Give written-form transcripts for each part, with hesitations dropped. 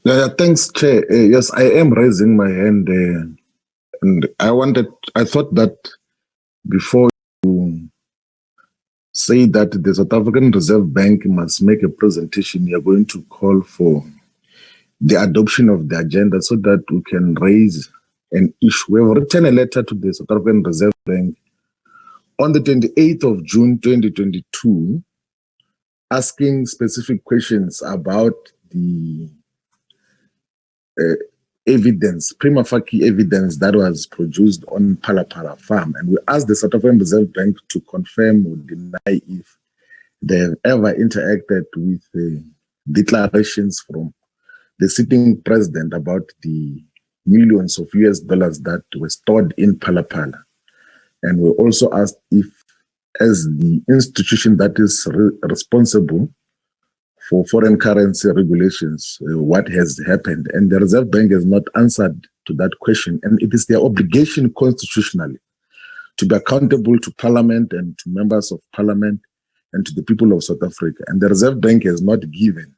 Yeah, thanks, Chair. Yes, I am raising my hand, and I thought that before you say that the South African Reserve Bank must make a presentation, you're going to call for the adoption of the agenda so that we can raise an issue. We have written a letter to the South African Reserve Bank on the 28th of June 2022, asking specific questions about the evidence, prima facie evidence that was produced on Phala Phala farm. And we asked the South African Reserve Bank to confirm or deny if they have ever interacted with declarations from the sitting president about the millions of US dollars that were stored in Phala Phala. And we also asked if, as the institution that is responsible for foreign currency regulations, what has happened. And the Reserve Bank has not answered to that question. And it is their obligation constitutionally to be accountable to Parliament and to members of Parliament and to the people of South Africa. And the Reserve Bank has not given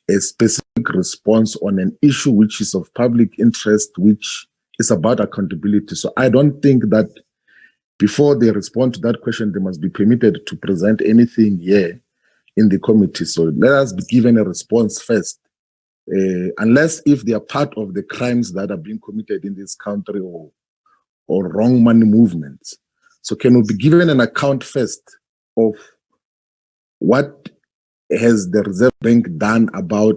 a specific response on an issue which is of public interest, which is about accountability. So I don't think that before they respond to that question, they must be permitted to present anything here in the committee. So let us be given a response first, unless if they are part of the crimes that are being committed in this country or wrong money movements. So can we be given an account first of what has the Reserve Bank done about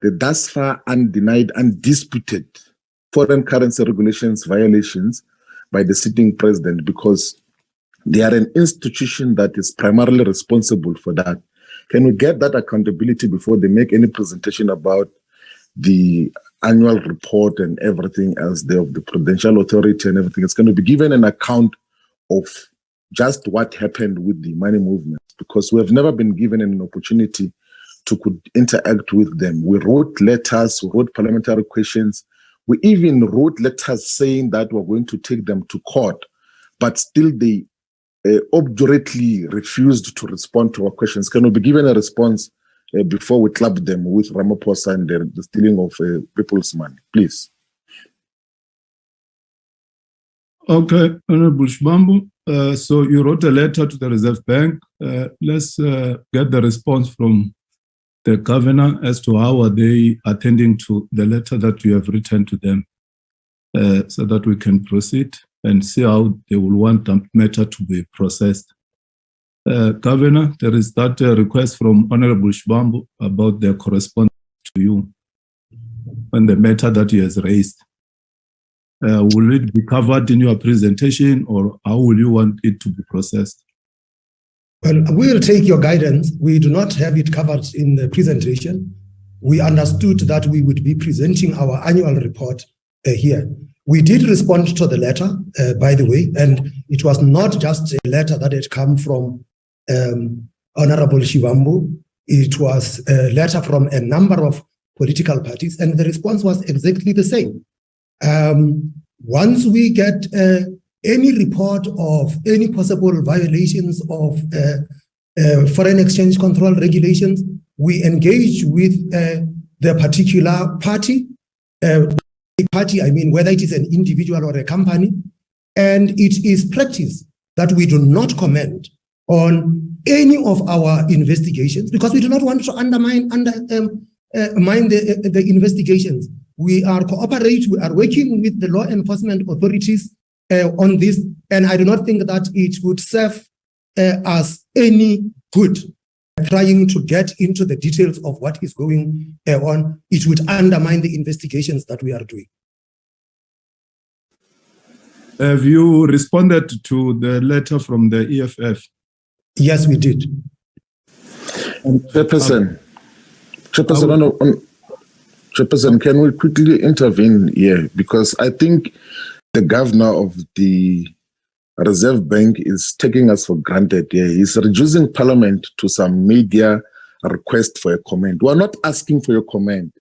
the thus far undenied, undisputed foreign currency regulations violations by the sitting president, because they are an institution that is primarily responsible for that. Can we get that accountability before they make any presentation about the annual report and everything else, the Prudential Authority and everything? It's going to be given an account of just what happened with the money movement, because we have never been given an opportunity to could interact with them. We wrote letters, we wrote parliamentary questions. We even wrote letters saying that we're going to take them to court, but still they obdurately refused to respond to our questions. Can we be given a response before we clap them with Ramaphosa and the stealing of people's money, please? Okay, Honorable Shivambu. So you wrote a letter to the Reserve Bank. Let's get the response from the governor as to how are they attending to the letter that you have written to them, so that we can proceed and see how they will want the matter to be processed. Governor, there is that request from Honorable Shivambu about their correspondence to you on the matter that he has raised. Will it be covered in your presentation, or how will you want it to be processed? Well, we will take your guidance. We do not have it covered in the presentation. We understood that we would be presenting our annual report here. We did respond to the letter, by the way, and it was not just a letter that had come from Honorable Shivambu. It was a letter from a number of political parties, and the response was exactly the same. Once we get any report of any possible violations of foreign exchange control regulations, we engage with the particular party, I mean, whether it is an individual or a company, and it is practice that we do not comment on any of our investigations because we do not want to undermine the investigations. We are cooperating, we are working with the law enforcement authorities on this, and I do not think that it would serve us any good trying to get into the details of what is going on. It would undermine the investigations that we are doing. Have you responded to the letter from the EFF? Yes, we did. Chairperson, can we quickly intervene here? Because I think the governor of the Reserve Bank is taking us for granted here. He's reducing Parliament to some media request for a comment. We're not asking for your comment.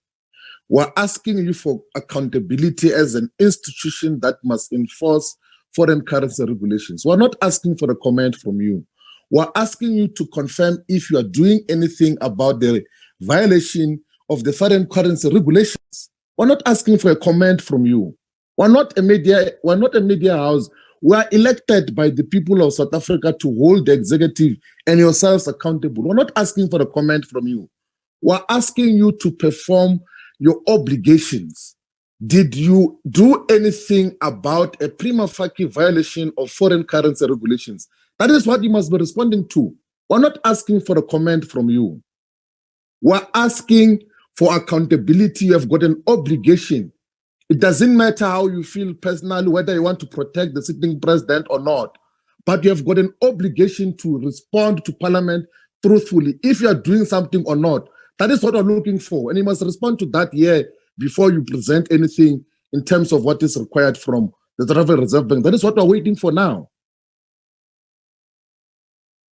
We're asking you for accountability as an institution that must enforce foreign currency regulations. We're not asking for a comment from you. We're asking you to confirm if you are doing anything about the violation of the foreign currency regulations. We're not asking for a comment from you. We're not a media house. We are elected by the people of South Africa to hold the executive and yourselves accountable. We're not asking for a comment from you. We're asking you to perform your obligations. Did you do anything about a prima facie violation of foreign currency regulations? That is what you must be responding to. We're not asking for a comment from you. We're asking for accountability. You have got an obligation. It doesn't matter how you feel personally, whether you want to protect the sitting president or not, but you have got an obligation to respond to Parliament truthfully, if you are doing something or not. That is what we're looking for, and you must respond to that here before you present anything in terms of what is required from the Reserve Bank. That is what we're waiting for now.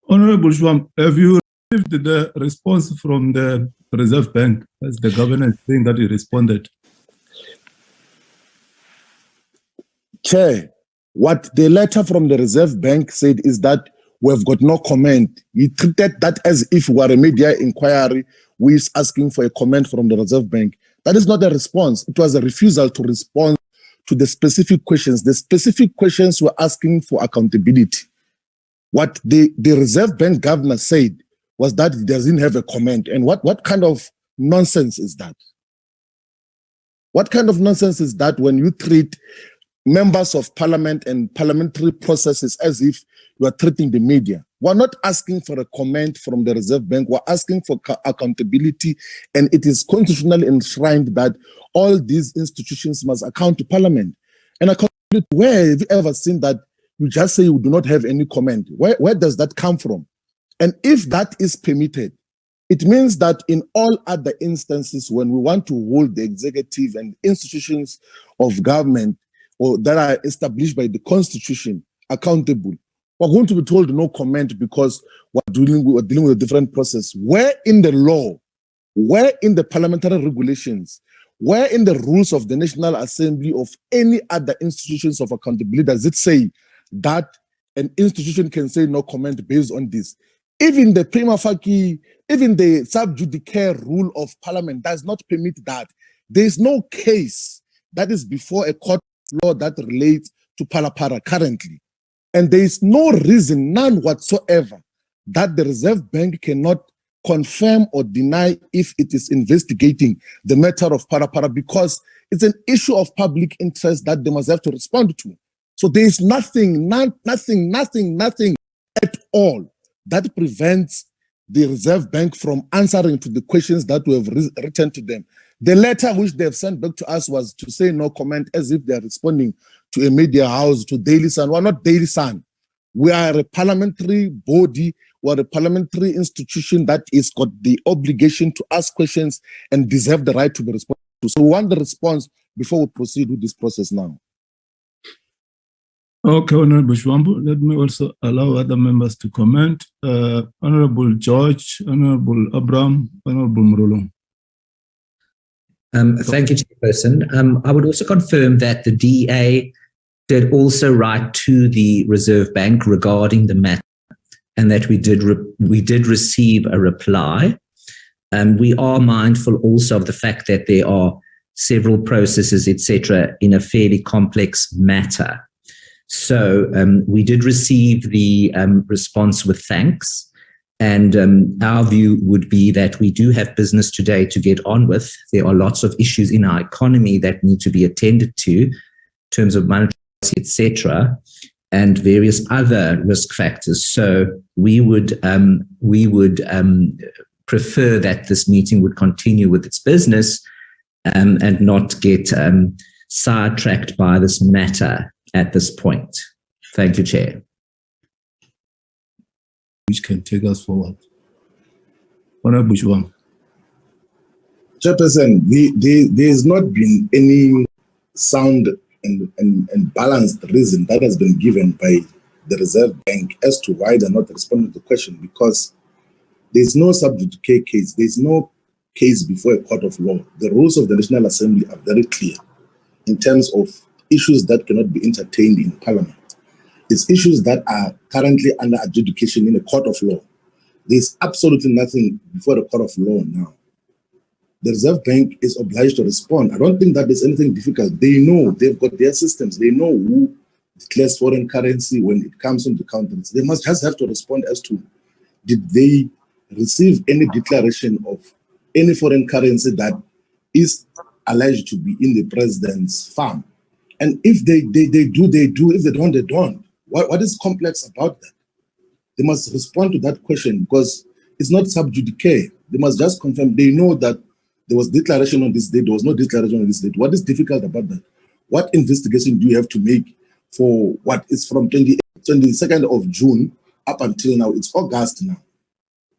Honorable Shivambu, have you received the response from the Reserve Bank, as the governor is saying that he responded? Chair, what the letter from the Reserve Bank said is that we have got no comment. We treated that as if we were a media inquiry. We is asking for a comment from the Reserve Bank. That is not a response. It was a refusal to respond to the specific questions. The specific questions were asking for accountability. What the Reserve Bank governor said was that he doesn't have a comment. And what kind of nonsense is that? What kind of nonsense is that when you treat members of Parliament and parliamentary processes as if you are treating the media? We're not asking for a comment from the Reserve Bank. We're asking for accountability, and it is constitutionally enshrined that all these institutions must account to Parliament. And accountability, where have you ever seen that you just say you do not have any comment? Where does that come from? And if that is permitted, it means that in all other instances, when we want to hold the executive and institutions of government or that are established by the Constitution accountable, we're going to be told no comment because we're dealing with a different process. Where in the law, where in the parliamentary regulations, where in the rules of the National Assembly of any other institutions of accountability does it say that an institution can say no comment based on this? Even the prima facie, even the sub judice rule of Parliament does not permit that. There is no case that is before a court of law that relates to Phala Phala currently. And there is no reason, none whatsoever, that the Reserve Bank cannot confirm or deny if it is investigating the matter of Phala Phala, because it's an issue of public interest that they must have to respond to. So there is nothing at all that prevents the Reserve Bank from answering to the questions that we have written to them. The letter which they have sent back to us was to say no comment, as if they are responding to a media house, to Daily Sun. We're not Daily Sun. We are a parliamentary body. We are a parliamentary institution that is got the obligation to ask questions and deserve the right to be responded to. So we want the response before we proceed with this process now. Okay, Honorable Shivambu, let me also allow other members to comment. Honorable George, Honorable Abraham, Honorable Mrolo. Thank you, Chairperson. I would also confirm that the DA did also write to the Reserve Bank regarding the matter, and that we did receive a reply. We are mindful also of the fact that there are several processes, etc., in a fairly complex matter. So we did receive the response with thanks. And our view would be that we do have business today to get on with. There are lots of issues in our economy that need to be attended to in terms of monetary policy, etc., and various other risk factors. So we would prefer that this meeting would continue with its business and not get sidetracked by this matter at this point. Thank you, Chair. Which can take us forward. Honorable Shivambu. Chairperson, there has not been any sound and balanced reason that has been given by the Reserve Bank as to why they're not responding to the question, because there's no sub judice case, there's no case before a court of law. The rules of the National Assembly are very clear in terms of issues that cannot be entertained in Parliament. It's issues that are currently under adjudication in a court of law. There's absolutely nothing before the court of law now. the Reserve Bank is obliged to respond. I don't think that there's anything difficult. They know, they've got their systems. They know who declares foreign currency when it comes into countries. They must just have to respond as to, did they receive any declaration of any foreign currency that is alleged to be in the president's farm? And if they do, they do. If they don't, they don't. What is complex about that? They must respond to that question because it's not sub judice. They must just confirm. They know that there was declaration on this date, there was no declaration on this date. What is difficult about that? What investigation do you have to make for what is from 22nd of June up until now? It's August now.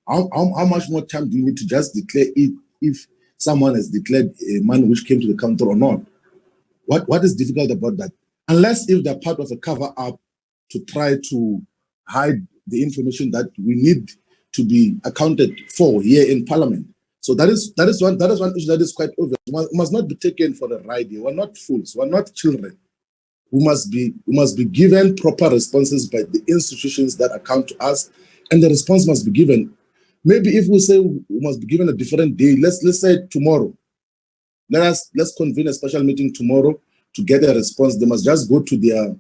How much more time do you need to just declare it if someone has declared a man which came to the country or not? What is difficult about that? Unless if they're part of a cover-up to try to hide the information that we need to be accounted for here in Parliament. So that is one issue that is quite obvious. We must not be taken for a ride here. We're not fools. We're not children. We must be given proper responses by the institutions that account to us, and the response must be given. Maybe if we say we must be given a different day, let's say tomorrow. Let's convene a special meeting tomorrow to get a response. They must just go to their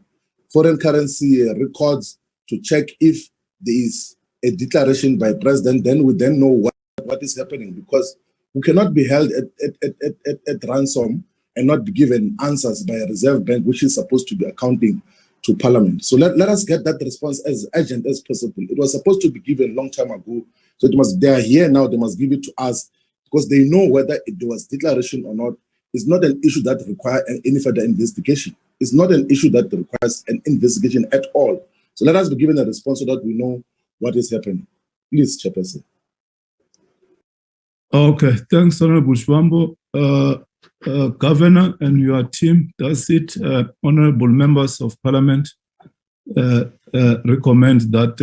foreign currency records to check if there is a declaration by president. Then we know what is happening, because we cannot be held at ransom and not be given answers by a Reserve Bank, which is supposed to be accounting to Parliament. So let us get that response as urgent as possible. It was supposed to be given a long time ago. So they are here now, they must give it to us because they know whether there was declaration or not. It's not an issue that requires any further investigation. It's not an issue that requires an investigation at all. So let us be given a response so that we know what is happening. Please, Chairperson. Okay, thanks, Honorable Shivambu. Governor and your team, that's it. Honorable members of Parliament recommend that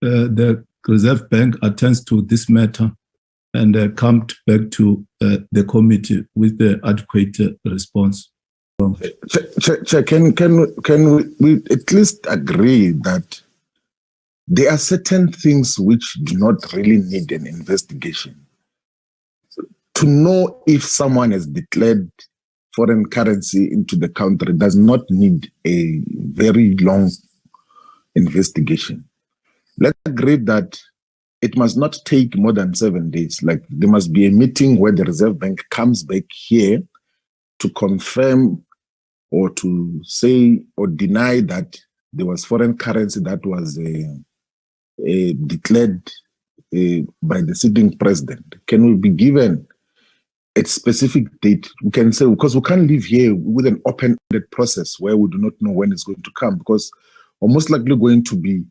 the Reserve Bank attends to this matter and come back to the committee with the adequate response. Can we at least agree that there are certain things which do not really need an investigation? To know if someone has declared foreign currency into the country does not need a very long investigation. Let's agree that it must not take more than 7 days. Like, there must be a meeting where the Reserve Bank comes back here to confirm or to say or deny that there was foreign currency that was declared by the sitting president. Can we be given a specific date? We can say, because we can't live here with an open-ended process where we do not know when it's going to come, because we're most likely going to be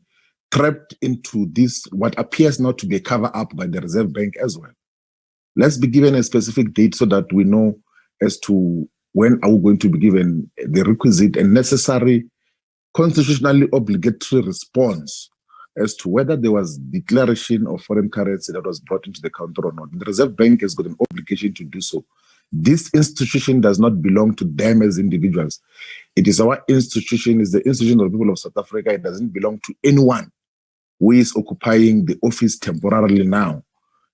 trapped into this, what appears not to be a cover-up by the Reserve Bank as well. Let's be given a specific date so that we know as to when are we going to be given the requisite and necessary constitutionally obligatory response as to whether there was declaration of foreign currency that was brought into the country or not. The Reserve Bank has got an obligation to do so. This institution does not belong to them as individuals. It is our institution, it's the institution of the people of South Africa. It doesn't belong to anyone who is occupying the office temporarily now.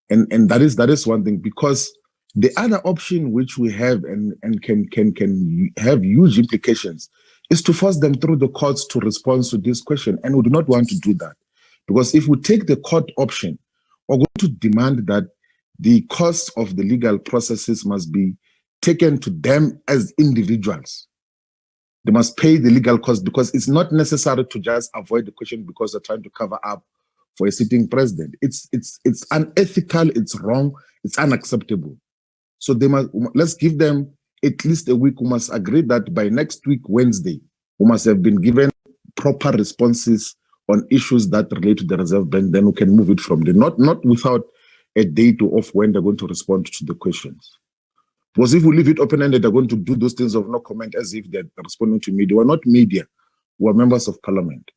And that is one thing, because the other option which we have and can have huge implications is to force them through the courts to respond to this question. And we do not want to do that. Because if we take the court option, we're going to demand that the costs of the legal processes must be taken to them as individuals. They must pay the legal costs, because it's not necessary to just avoid the question because they're trying to cover up for a sitting president. It's unethical, it's wrong, it's unacceptable. So let's give them at least a week. We must agree that by next week, Wednesday, we must have been given proper responses on issues that relate to the Reserve Bank. Then we can move it from there, not without a date of when they're going to respond to the questions. Because if we leave it open-ended, they're going to do those things of no comment as if they're responding to media. We're not media, we're members of Parliament.